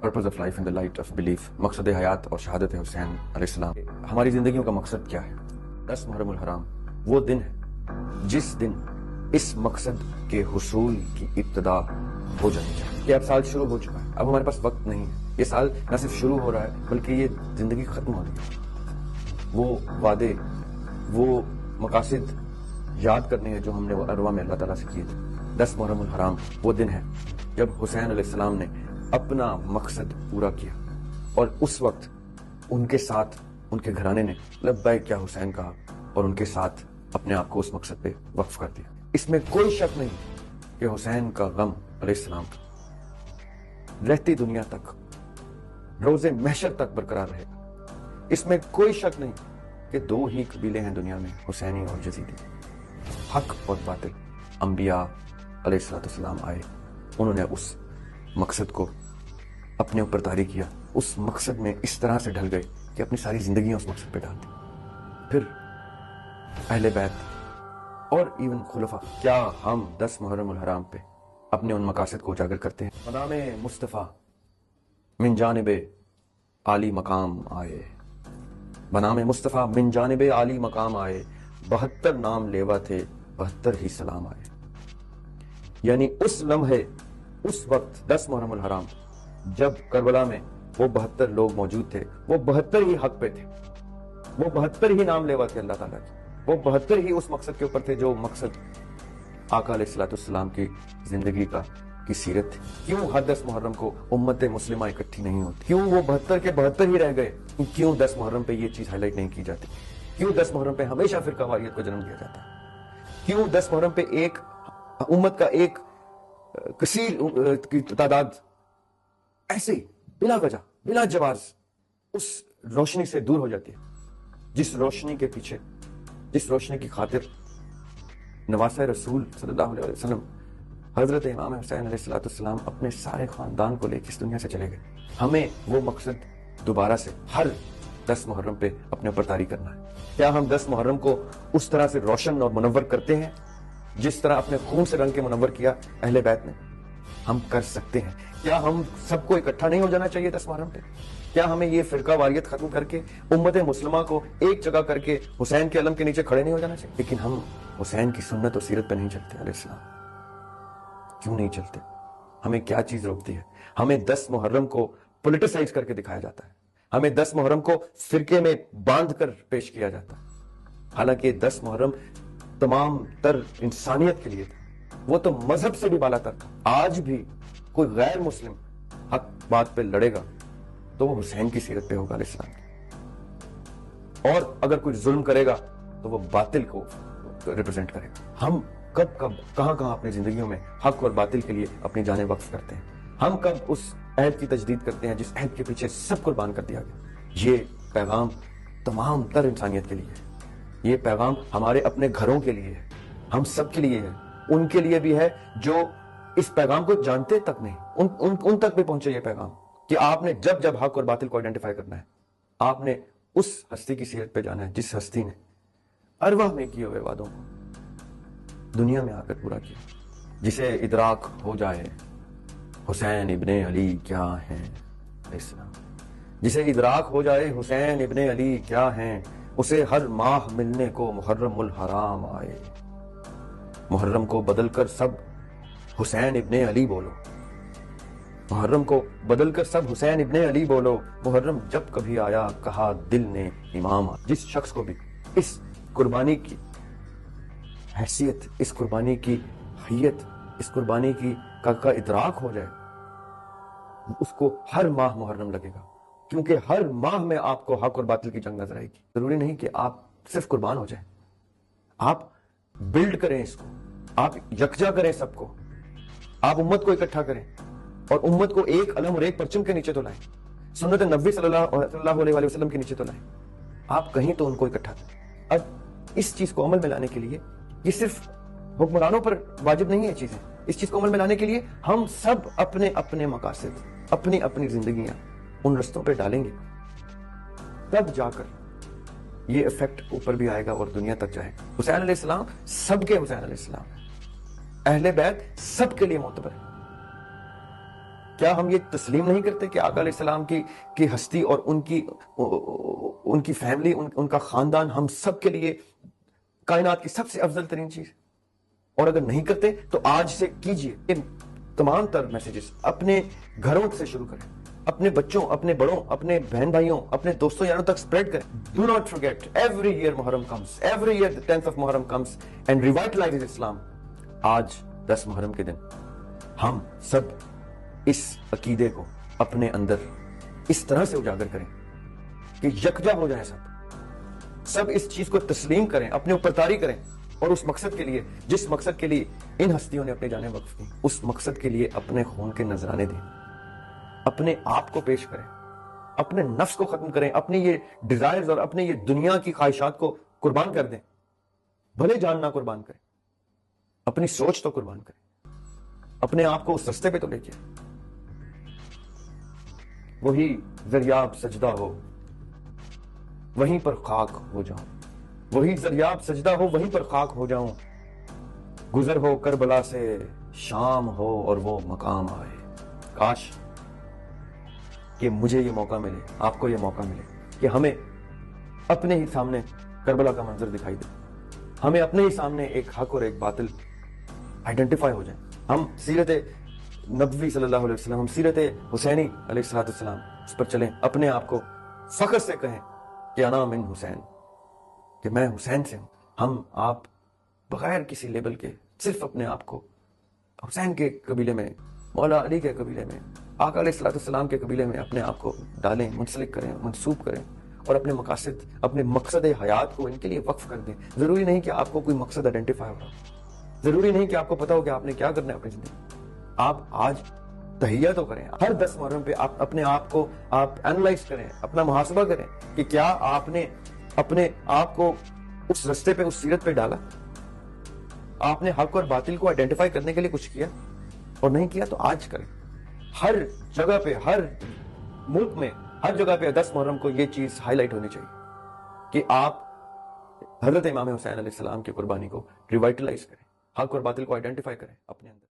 Purpose of life in the light of belief, مقصد حیات اور شہادت حسین علیہ السلام۔ ہماری زندگیوں کا مقصد کیا ہے؟ 10 محرم الحرام وہ دن ہے جس دن اس مقصد کے حصول کی ابتدا ہو جانی چاہیے۔ کہ اب سال شروع ہو چکا ہے، اب ہمارے پاس وقت نہیں ہے، یہ سال نہ صرف شروع ہو رہا ہے بلکہ یہ زندگی ختم ہو رہی ہے۔ وہ وعدے، وہ مقاصد یاد کرنے ہیں جو ہم نے وہ ارواح میں اللہ تعالیٰ سے کیے تھے۔ 10 محرم الحرام وہ دن ہے جب حسین علیہ السلام نے اپنا مقصد پورا کیا، اور اس وقت ان کے ساتھ ان کے گھرانے نے لبیک یا حسین کہا اور ان کے ساتھ اپنے آپ کو اس مقصد پہ وقف کر دیا۔ اس میں کوئی شک نہیں کہ حسین کا غم علیہ السلام کا رہتی دنیا تک، روز محشر تک برقرار رہے گا۔ اس میں کوئی شک نہیں کہ 2 ہی قبیلے ہیں دنیا میں، حسینی اور یزیدی، حق اور باطل۔ انبیاء علیہ السلام آئے، انہوں نے اس مقصد کو اپنے اوپر طاری کیا، اس مقصد میں اس طرح سے ڈھل گئے کہ اپنی ساری زندگیاں اس مقصد پہ ڈال دی۔ پھر اہل بیت اور ایون خلفاء، کیا ہم 10 محرم الحرام پہ اپنے ان مقاصد کو اجاگر کرتے ہیں؟ مقام مصطفیٰ من جانب عالی مقام آئے، بنام مصطفیٰ من جانب عالی مقام آئے، 72 نام لیوا تھے، 72 ہی سلام آئے۔ یعنی اس لمحے، اس وقت 10 محرم الحرام جب کربلا میں وہ 72 لوگ موجود تھے، وہ 72 ہی حق پہ تھے، وہ 72 ہی نام لیوا تھے اللہ تعالیٰ کی، وہ 72 ہی اس مقصد کے اوپر تھے جو مقصد آقا علیہ السلام کی زندگی کی سیرت تھی۔ کیوں ہر 10 محرم کو امت مسلمہ اکٹھی نہیں ہوتی؟ کیوں وہ 72 کے 72 ہی رہ گئے؟ کیوں 10 محرم پہ یہ چیز ہائی لائٹ نہیں کی جاتی؟ کیوں 10 محرم پہ ہمیشہ فرقہ واریت کو جنم دیا جاتا ہے؟ کیوں 10 محرم پہ ایک امت کا ایک کثیر کی تعداد ایسے بلا وجہ، بلا جواز اس روشنی سے دور ہو جاتی ہے، جس روشنی کے پیچھے، جس روشنی کی خاطر نواسہ رسول صلی اللہ علیہ وسلم حضرت امام حسین علیہ السلام اپنے سارے خاندان کو لے کے اس دنیا سے چلے گئے؟ ہمیں وہ مقصد دوبارہ سے ہر 10 محرم پہ اپنے اوپر طاری کرنا ہے۔ کیا ہم 10 محرم کو اس طرح سے روشن اور منور کرتے ہیں جس طرح اپنے خون سے رنگ کے منور کیا اہل بیت نے؟ ہم کر سکتے ہیں۔ کیا ہم سب کو اکٹھا نہیں ہو جانا چاہیے 10 محرم پہ؟ کیا ہمیں یہ فرقہ واریت ختم کر کے امت مسلمہ کو ایک جگہ کر کے حسین کے علم کے نیچے کھڑے نہیں ہو جانا چاہیے؟ لیکن ہم حسین کی سنت و سیرت پہ نہیں چلتے علیہ السلام۔ کیوں نہیں چلتے؟ ہمیں کیا چیز روکتی ہے؟ ہمیں 10 محرم کو پولیٹیسائز کر کے دکھایا جاتا ہے، ہمیں 10 محرم کو فرقے میں باندھ کر پیش کیا جاتا ہے، حالانکہ 10 محرم تمام تر انسانیت کے لیے تھا، وہ تو مذہب سے بھی بالا تر تھا۔ آج بھی کوئی غیر مسلم حق بات پہ لڑے گا تو وہ حسین کی سیرت پہ ہوگا علیہ السلام کی، اور اگر کوئی ظلم کرے گا تو وہ باطل کو ریپرزینٹ کرے گا۔ ہم کب کہاں اپنی زندگیوں میں حق اور باطل کے لیے اپنی جانیں وقف کرتے ہیں؟ ہم کب اس عہد کی تجدید کرتے ہیں جس عہد کے پیچھے سب قربان کر دیا گیا؟ یہ پیغام تمام تر انسانیت کے لیے ہے، یہ پیغام ہمارے اپنے گھروں کے لیے ہے، ہم سب کے لیے ہے، ان کے لیے بھی ہے جو اس پیغام کو جانتے تک نہیں، ان تک بھی پہنچے یہ پیغام کہ آپ نے جب حق اور باطل کو آئیڈینٹیفائی کرنا ہے، آپ نے اس ہستی کی سیرت پہ جانا ہے جس ہستی نے ارواح میں کیے ہوئے وعدوں کو دنیا میں آ کر پورا کیا، جسے ادراک ہو جائے حسین ابن علی کیا ہیں علیہ السلام، جسے ادراک ہو جائے حسین ابن علی کیا ہیں، اسے ہر ماہ ملنے کو محرم الحرام آئے۔ محرم کو بدل کر سب حسین ابن علی بولو، محرم کو بدل کر سب حسین ابن علی بولو، محرم جب کبھی آیا کہا دل نے امام۔ جس شخص کو بھی اس قربانی کی حیثیت، اس قربانی کی حیت، اس قربانی کا ادراک ہو جائے، اس کو ہر ماہ محرم لگے گا، کیونکہ ہر ماہ میں آپ کو حق اور باطل کی جنگ نظر آئے گی۔ ضروری نہیں کہ آپ صرف قربان ہو جائیں، آپ بلڈ کریں اس کو، آپ یکجا کریں سب کو، آپ امت کو اکٹھا کریں اور امت کو ایک علم اور ایک پرچم کے نیچے تو لائیں، سنت نبوی صلی اللہ علیہ وسلم کے نیچے تو لائیں۔ آپ کہیں تو ان کو اکٹھا کریں۔ اب اس چیز کو عمل میں لانے کے لیے یہ صرف حکمرانوں پر واجب نہیں ہے چیزیں، اس چیز کو عمل میں لانے کے لیے ہم سب اپنے اپنے مقاصد، اپنی اپنی زندگیاں ان رستوں پہ ڈالیں گے، تب جا کر یہ ایفیکٹ اوپر بھی آئے گا اور دنیا تک جائے گا۔ حسین علیہ السلام سب کے، حسین علیہ السلام اہل بیت سب کے لیے معتبر ہے، کیا ہم یہ تسلیم نہیں کرتے کہ آقا علیہ السلام کی ہستی اور ان کی فیملی، ان کا خاندان ہم سب کے لیے کائنات کی سب سے افضل ترین چیز؟ اور اگر نہیں کرتے تو آج سے کیجئے۔ ان تمام تر میسیجز اپنے گھروں سے شروع کریں، اپنے بچوں، اپنے بڑوں، اپنے بہن بھائیوں، اپنے دوستوں یاروں تک سپریڈ کریں۔ Do not forget, every year Muharram comes, every year the 10th of Muharram comes and revitalizes Islam۔ آج 10 محرم کے دن ہم سب اس عقیدے کو اپنے اندر اس طرح سے اجاگر کریں کہ یکجا ہو جائیں، سب اس چیز کو تسلیم کریں، اپنے اوپر طاری کریں، اور اس مقصد کے لیے، جس مقصد کے لیے ان ہستیوں نے اپنی جانیں وقف کی، اس مقصد کے لیے اپنے خون کے نذرانے دیں، اپنے آپ کو پیش کریں، اپنے نفس کو ختم کریں، اپنے یہ ڈیزائرز اور اپنے یہ دنیا کی خواہشات کو قربان کر دیں، بھلے جان نہ قربان کریں، اپنی سوچ تو قربان کریں، اپنے آپ کو اس رستے پہ تو لے کے وہی ذریعہ سجدہ ہو وہیں پر خاک ہو جاؤں، وہی ذریعہ سجدہ ہو وہیں پر خاک ہو جاؤں، گزر ہو کربلا سے شام ہو اور وہ مقام آئے۔ کاش کہ مجھے یہ موقع ملے، آپ کو یہ موقع ملے کہ ہمیں اپنے ہی سامنے کربلا کا منظر دکھائی دے، ہمیں اپنے ہی سامنے ایک حق اور ایک باطل آئیڈینٹیفائی ہو جائیں، ہم سیرت نبوی صلی اللہ علیہ وسلم، ہم سیرت حسینی علیہ السلام اس پر چلیں، اپنے آپ کو فخر سے کہیں کہ انا من حسین، کہ میں حسین سے ہوں۔ ہم آپ بغیر کسی لیبل کے صرف اپنے آپ کو حسین کے قبیلے میں، مولا علی کے قبیلے میں، آقا علیہ السلام کے قبیلے میں اپنے آپ کو ڈالیں، منسلک کریں، منسوب کریں، اور اپنے مقاصد، اپنے مقصد حیات کو ان کے لیے وقف کر دیں۔ ضروری نہیں کہ آپ کو کوئی مقصد آئیڈینٹیفائی ہو، ضروری نہیں کہ آپ کو پتا ہو کہ آپ نے کیا کرنا ہے اپنی زندگی۔ آپ آج تہیہ تو کریں، ہر 10 محرم پہ آپ اپنے آپ کو آپ اینالائز کریں، اپنا محاسبہ کریں کہ کیا آپ نے اپنے آپ کو اس رستے پہ، اس سیرت پہ ڈالا، آپ نے حق اور باطل کو آئیڈینٹیفائی کرنے کے لیے کچھ کیا، اور نہیں کیا تو آج کریں۔ ہر جگہ پہ، ہر ملک میں، ہر جگہ پہ 10 محرم کو یہ چیز ہائی لائٹ ہونی چاہیے کہ آپ حضرت امام حسین علیہ السلام کی قربانی کو ریوائٹلائز کریں، حق اور باطل کو آئیڈینٹیفائی کریں اپنے اندر۔